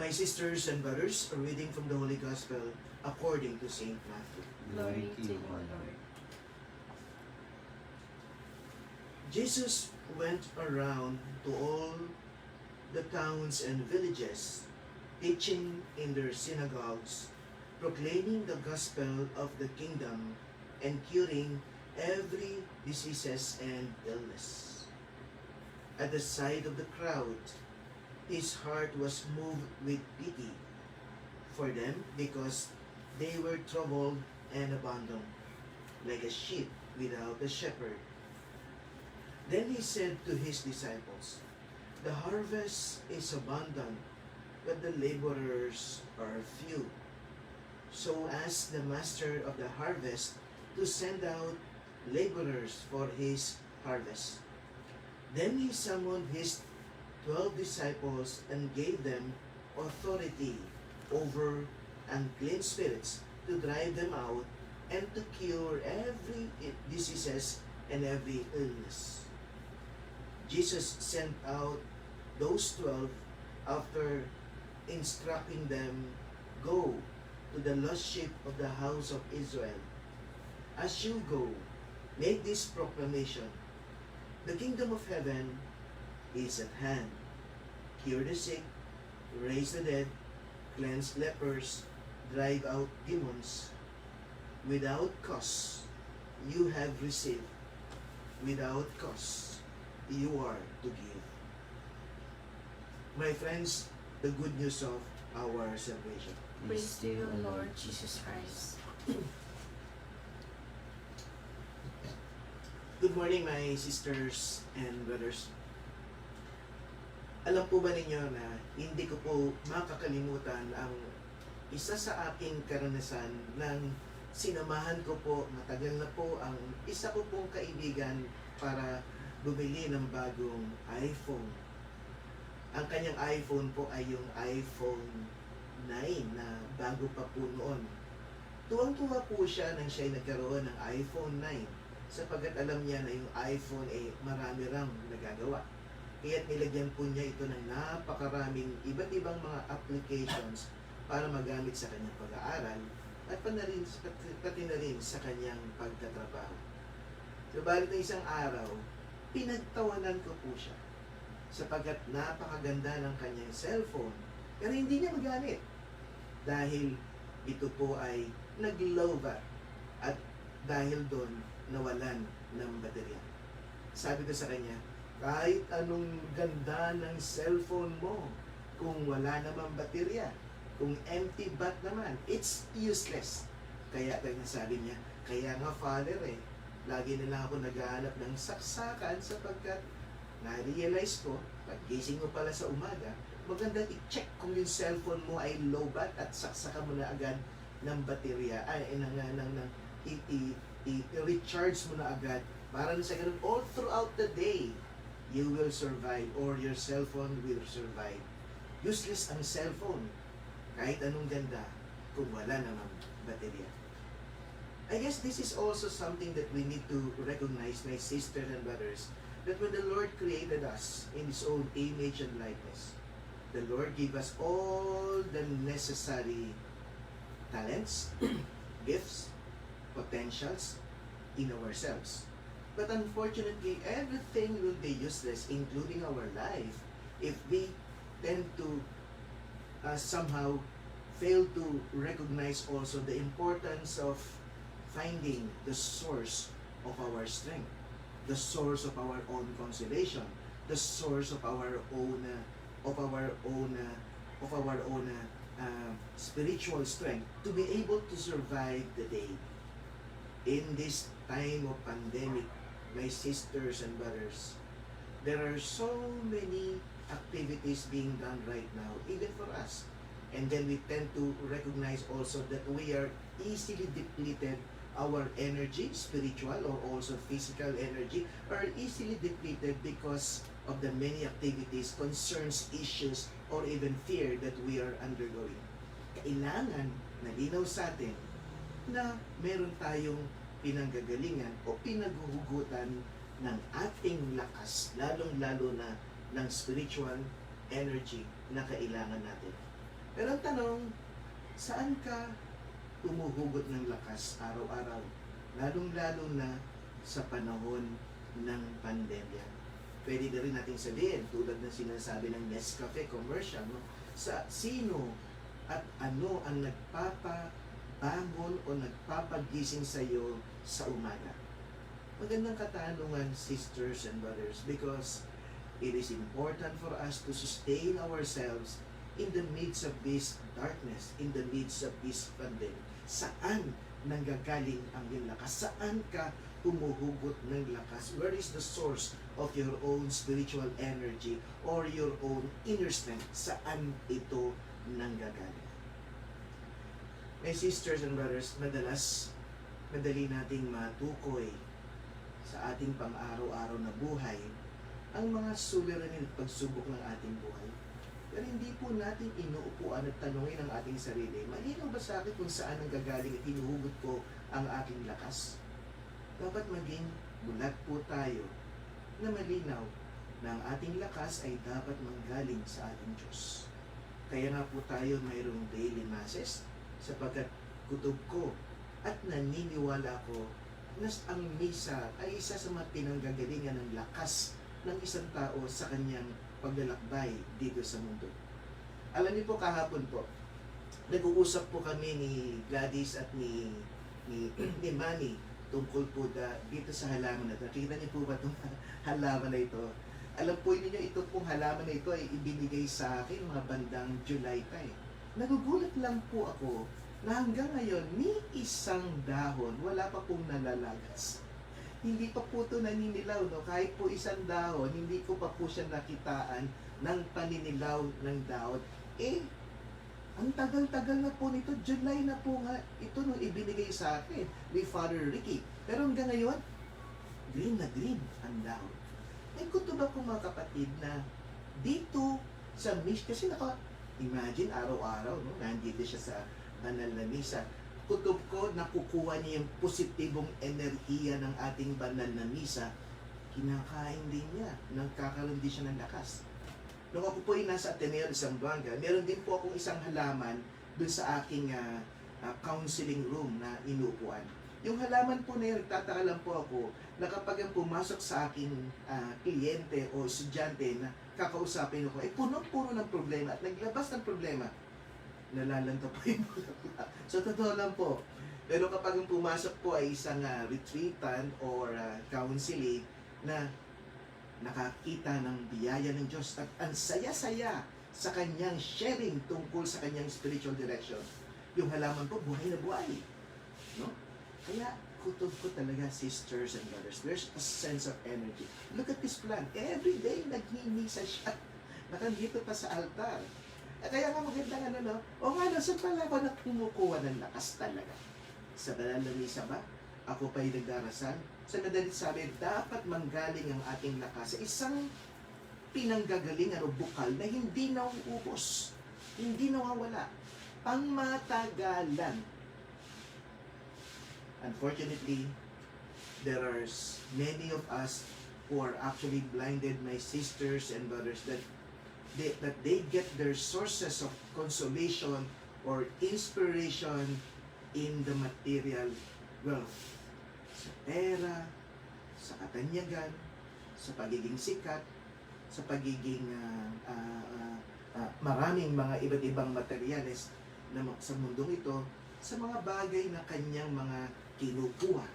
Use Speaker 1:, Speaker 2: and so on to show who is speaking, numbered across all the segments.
Speaker 1: My sisters and brothers, a reading from the Holy Gospel according to Saint Matthew.
Speaker 2: Glory to you, O Lord.
Speaker 1: Jesus went around to all the towns and villages, teaching in their synagogues, proclaiming the gospel of the kingdom, and curing every diseases and illness. At the sight of the crowd, his heart was moved with pity for them because they were troubled and abandoned, like a sheep without a shepherd. Then he said to his disciples, "The harvest is abundant, but the laborers are few. So ask the master of the harvest to send out laborers for his harvest." Then he summoned his 12 disciples and gave them authority over unclean spirits to drive them out and to cure every diseases and every illness. Jesus sent out those 12 after instructing them, "Go to the lost sheep of the house of Israel. As you go, make this proclamation: the kingdom of heaven is at hand. Cure the sick, raise the dead, cleanse lepers, drive out demons. Without cause you have received, without cause you are to give." My friends, the good news of our salvation.
Speaker 2: Praise to you, Lord Jesus Christ.
Speaker 1: Good morning, my sisters and brothers. Alam po ba ninyo na hindi ko po makakalimutan ang isa sa aking karanasan ng sinamahan ko po, matagal na po, ang isa ko pong kaibigan para bumili ng bagong iPhone. Ang kanyang iPhone po ay yung iPhone 9 na bago pa po noon. Tuwang-tuwa po siya nang siya nagkaroon ng iPhone 9 sapagkat alam niya na yung iPhone ay marami rang nagagawa. Kaya't nilagyan po niya ito ng napakaraming iba't ibang mga applications para magamit sa kanyang pag-aaral at pati na rin sa kanyang pagtatrabaho. Subalit na isang araw, pinagtawanan ko po siya sapagkat napakaganda ng kanyang cellphone pero hindi niya magamit dahil ito po ay nag-low-bat at dahil doon nawalan ng baterya. Sabi ko sa kanya, kahit anong ganda ng cellphone mo, kung wala namang baterya, kung empty bat naman, it's useless. Kaya sabi niya, kaya nga father lagi na lang ako naghahanap ng saksakan sapagkat na-realize ko, pag gising mo pala sa umaga, maganda i-check kung yung cellphone mo ay low bat at saksakan mo na agad ng baterya, i-recharge mo na agad para sa ganun all throughout the day you will survive or your cellphone will survive. Useless ang cellphone kahit anong ganda kung wala namang baterya. I guess this is also something that we need to recognize, my sisters and brothers, that when the Lord created us in His own image and likeness, the Lord gave us all the necessary talents, gifts, potentials in ourselves. But unfortunately, everything will be useless, including our life, if we tend to somehow fail to recognize also the importance of finding the source of our strength, the source of our own consolation, the source of our own spiritual strength to be able to survive the day. In this time of pandemic, my sisters and brothers, there are so many activities being done right now, even for us. And then we tend to recognize also that we are easily depleted. Our energy, spiritual or also physical energy, are easily depleted because of the many activities, concerns, issues, or even fear that we are undergoing. Kailangan malinaw sa atin na meron tayong pinanggagalingan o pinaghuhugutan ng ating lakas, lalong-lalo na ng spiritual energy na kailangan natin. Pero ang tanong, saan ka humuhugot ng lakas araw-araw? Lalong-lalo na sa panahon ng pandemya. Pwede na rin natin sabihin, tulad ng sinasabi ng Nescafe commercial, no? Sa sino at ano ang nagpapabangon o nagpapagising sa iyo sa umaga? Magandang katanungan, sisters and brothers, because it is important for us to sustain ourselves in the midst of this darkness, in the midst of this pandemic. Saan nanggagaling ang iyong lakas? Saan ka humuhugot ng lakas? Where is the source of your own spiritual energy or your own inner strength? Saan ito nanggagaling? My sisters and brothers, madali nating matukoy sa ating pang-araw-araw na buhay ang mga suliranin at pagsubok ng ating buhay. Pero hindi po natin inuupuan at tanungin ang ating sarili, malinaw ba sa akin kung saan ang gagaling at hinuhugot ko ang aking lakas? Dapat maging bulat po tayo na malinaw na ang ating lakas ay dapat manggaling sa ating Diyos. Kaya nga po tayo mayroong daily masses sapagkat kutob ko at naniniwala ko na ang misa ay isa sa mga pinanggagalingan ng lakas ng isang tao sa kanyang paglalakbay dito sa mundo. Alam niyo po, kahapon po, nag-uusap po kami ni Gladys at ni Manny tungkol po dito sa halaman na ito. Nakita niyo po ba itong halaman na ito? Alam po niyo, ito pong halaman na ito ay ibinigay sa akin mga bandang July pa eh. Nagugulat lang po ako na hanggang ngayon, ni isang dahon, wala pa pong nalalagas. Hindi pa po ito naninilaw, no? Kahit po isang dahon, hindi ko pa po siya nakitaan ng paninilaw ng dahon. Ang tagal-tagal na po nito, July na po nga, ito nung ibinigay sa akin ni Father Ricky. Pero hanggang ngayon, green na green ang dahon. Kuto ba po mga kapatid na dito sa mish, kasi imagine araw-araw, no? Nandito siya sa banal na misa. Kutob ko, nakukuha niya yung positibong enerhiya ng ating banal na misa, kinakain din niya, nagkakaroon din siya ng lakas. Nung ako po ay nasa Ateneo de Zamboanga, meron din po akong isang halaman dun sa aking counseling room na inuupuan. Yung halaman po na yun, nagtataka lang po ako na kapag ang pumasok sa aking kliyente o estudyante na kakausapin ako, ay puno-puno ng problema at naglabas ng problema, nalalanta po yung bulaklak. So, totoo lang po. Pero kapag ang pumasok po ay isang retreatant or counseling na nakakita ng biyaya ng Diyos at ang saya-saya sa kanyang sharing tungkol sa kanyang spiritual direction, yung halaman po, buhay na buhay. No? Kaya, kutob ko talaga, sisters and brothers, there's a sense of energy. Look at this plant. Every day, nagmimisa siya. Nakandito pa sa altar. Kaya nga magandang o nga, saan pala ako na kumukuha ng lakas talaga? Sa banal na misa ba? Ako pa'y nagdarasal. Sa madalit sabi, dapat manggaling ang ating lakas sa isang pinanggagalingan o bukal na hindi nauubos, hindi nawawala, pangmatagalan. Unfortunately, there are many of us who are actually blinded, my sisters and brothers, that they get their sources of consolation or inspiration in the material wealth. Sa pera, sa katanyagan, sa pagiging sikat, sa pagiging maraming mga iba't ibang materyales na sa mundong ito, sa mga bagay na kanyang mga kinukuha.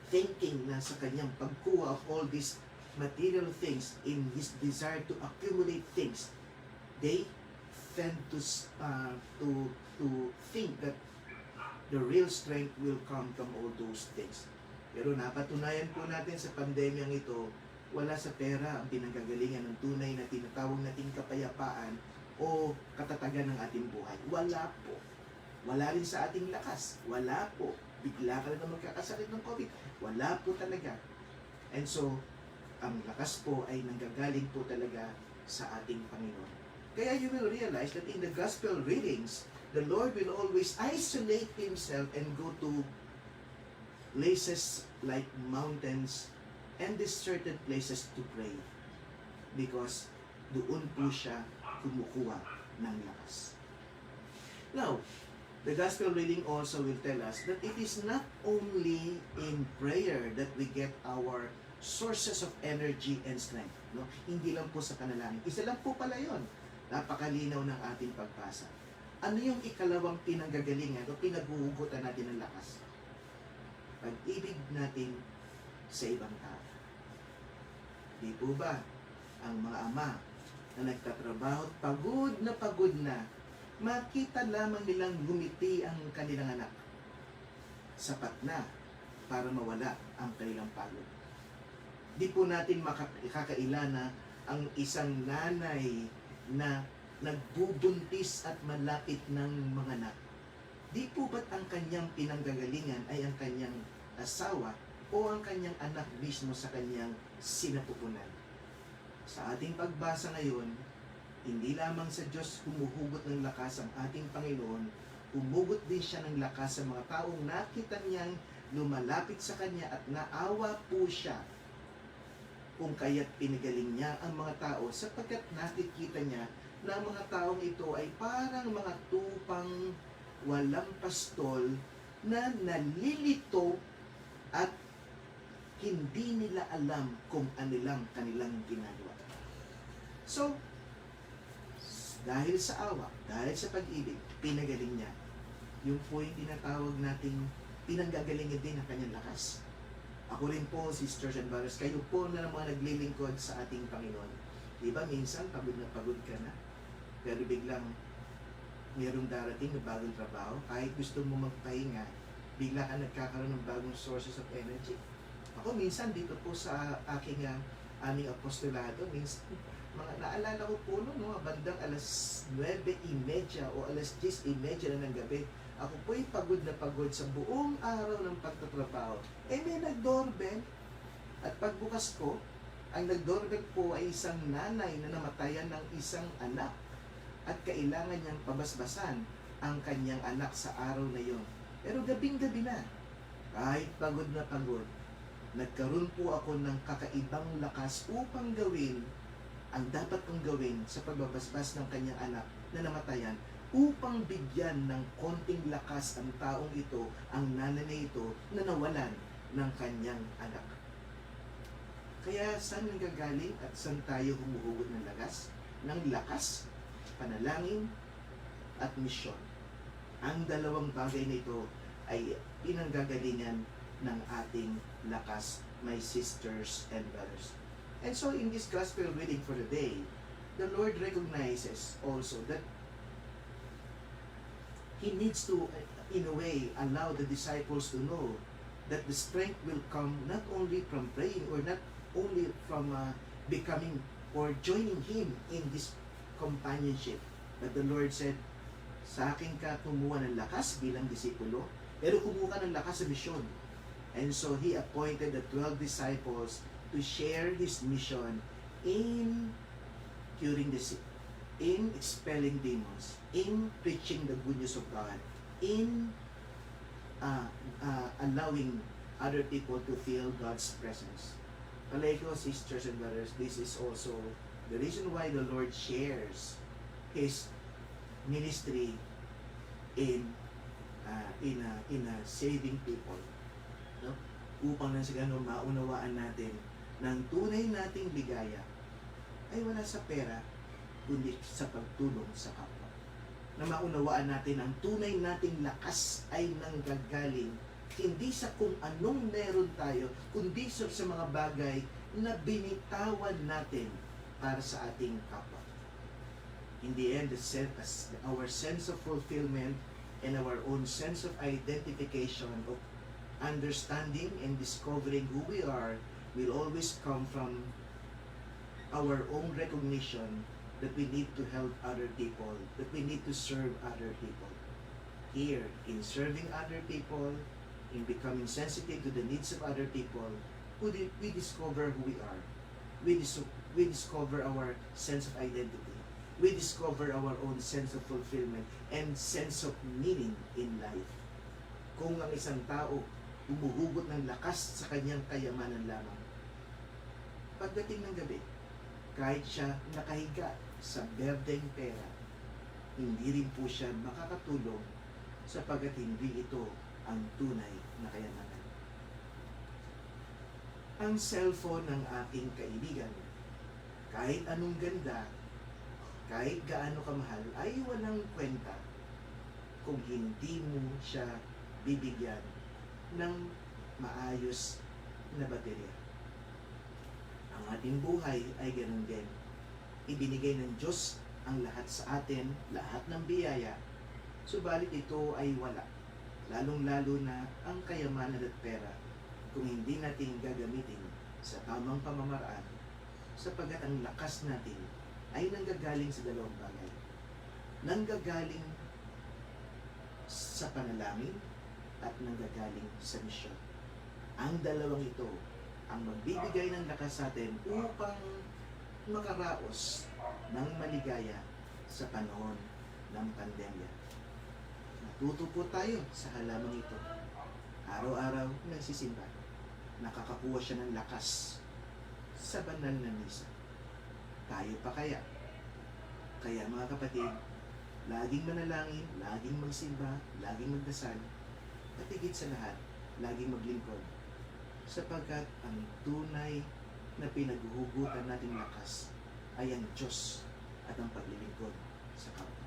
Speaker 1: Thinking na sa kanyang pagkuha of all these material things, in his desire to accumulate things, they tend to think that the real strength will come from all those things. Pero napatunayan po natin sa pandemyang ito, wala sa pera ang pinanggagalingan ng tunay na tinatawag nating kapayapaan o katatagan ng ating buhay. Wala po. Wala rin sa ating lakas. Wala po. Bigla ka na magkakasakit ng COVID. Wala po talaga. And so, ang lakas po ay nanggagaling po talaga sa ating Panginoon. Kaya you will realize that in the gospel readings, the Lord will always isolate Himself and go to places like mountains and deserted places to pray. Because doon po siya kumukuha ng lakas. Now, the gospel reading also will tell us that it is not only in prayer that we get our sources of energy and strength. No? Hindi lang po sa panalangin. Isa lang po pala yun. Napakalinaw ng ating pagbasa. Ano yung ikalawang pinanggagalingan o pinaghuhugutan natin ng lakas? Pag-ibig natin sa ibang tao. Di po ba ang mga ama na nagtatrabaho at pagod na makita lamang nilang gumiti ang kanilang anak, sapat na para mawala ang kanilang pagod. Di po natin makakaila na ang isang nanay na nagbubuntis at malapit ng mga anak. Di po ba't ang kanyang pinanggagalingan ay ang kanyang asawa o ang kanyang anak mismo sa kanyang sinapupunan? Sa ating pagbasa ngayon, hindi lamang sa Diyos humuhugot ng lakas ang ating Panginoon, humugot din siya ng lakas sa mga taong nakita niyang lumalapit sa Kanya at naawa po siya. Kung kaya't pinagaling niya ang mga tao sapagkat nakikita niya na ang mga taong ito ay parang mga tupang walang pastol na nalilito at hindi nila alam kung ano lang kanilang ginagawa. So, dahil sa awa, dahil sa pag-ibig, pinagaling niya. Yung po yung tinatawag nating pinanggagalingan din ang kanyang lakas. Ako rin po, sisters and brothers, kayo po na mga naglilingkod sa ating Panginoon. Di ba minsan, pagod na pagod ka na, pero biglang mayroong darating na bagong trabaho, kahit gusto mo magpahinga, bigla ka nagkakaroon ng bagong sources of energy. Ako minsan dito po sa aming apostolado, minsan, naalala ko po no, bandang alas 9:30 o alas 10:30 na ng gabi, ako po'y pagod na pagod sa buong araw ng pagtatrabaho. May nag-doorbell, at pagbukas ko, ang nag-doorbell po ay isang nanay na namatayan ng isang anak at kailangan niyang pabasbasan ang kanyang anak sa araw na yon. Pero gabing-gabi na, kahit pagod na pagod, nagkaroon po ako ng kakaibang lakas upang gawin ang dapat kong gawin sa pagbabasbas ng kanyang anak na namatayan upang bigyan ng konting lakas ang taong ito, ang nanay na ito, na nawalan ng kanyang anak. Kaya saan nanggagaling at saan tayo humuhugot ng lakas? Ng lakas, panalangin, at misyon. Ang dalawang bagay na ito ay pinanggagalingan ng ating lakas, my sisters and brothers. And so in this gospel reading for the day, the Lord recognizes also that He needs to, in a way, allow the disciples to know that the strength will come not only from praying or not only from becoming or joining Him in this companionship. But the Lord said, sa akin ka kumuha ng lakas bilang disipulo, pero kumuha ka ng lakas sa misyon. And so He appointed the 12 disciples to share His mission in curing the sick, in expelling demons, in preaching the good news of God, in allowing other people to feel God's presence. Palay ko, sisters and brothers, this is also the reason why the Lord shares His ministry in saving people. No? Upang nang sa ganun maunawaan natin ng tunay nating ligaya ay wala sa pera, kundi sa pagtulong sa kapwa. Na maunawaan natin ang tunay nating lakas ay nanggagaling hindi sa kung anong meron tayo, kundi sa mga bagay na binitawan natin para sa ating kapwa. In the end, our sense of fulfillment and our own sense of identification, of understanding and discovering who we are, will always come from our own recognition that we need to help other people, that we need to serve other people. Here, in serving other people, in becoming sensitive to the needs of other people, we discover who we are. We discover our sense of identity. We discover our own sense of fulfillment and sense of meaning in life. Kung ang isang tao humuhugot ng lakas sa kanyang kayamanan lamang, pagdating ng gabi, kahit siya nakahiga sa berdeng pera, hindi rin po siya makakatulong sapagkat hindi ito ang tunay na kayamanan. Ang cellphone ng aking kaibigan, kahit anong ganda, kahit gaano kamahal, ay walang kwenta kung hindi mo siya bibigyan ng maayos na baterya. Ang ating buhay ay ganun din. Ibinigay ng Diyos ang lahat sa atin, lahat ng biyaya, subalit ito ay wala. Lalong-lalo na ang kayamanan at pera kung hindi natin gagamitin sa tamang pamamaraan, sapagkat ang lakas natin ay nanggagaling sa dalawang bagay. Nanggagaling sa panalangin at nanggagaling sa misyon. Ang dalawang ito ang magbibigay ng lakas sa atin upang makaraos ng maligaya sa panahon ng pandemya. Natuto po tayo sa halamang ito. Araw-araw nagsisimba. Nakakakuha siya ng lakas sa banal na misa. Tayo pa kaya? Kaya mga kapatid, laging manalangin, laging magsimba, laging magdasal, at higit sa lahat, laging maglingkod. Sapagkat ang tunay na pinaghuhugutan nating lakas ay ang Diyos at ang paglilingkod sa kapwa.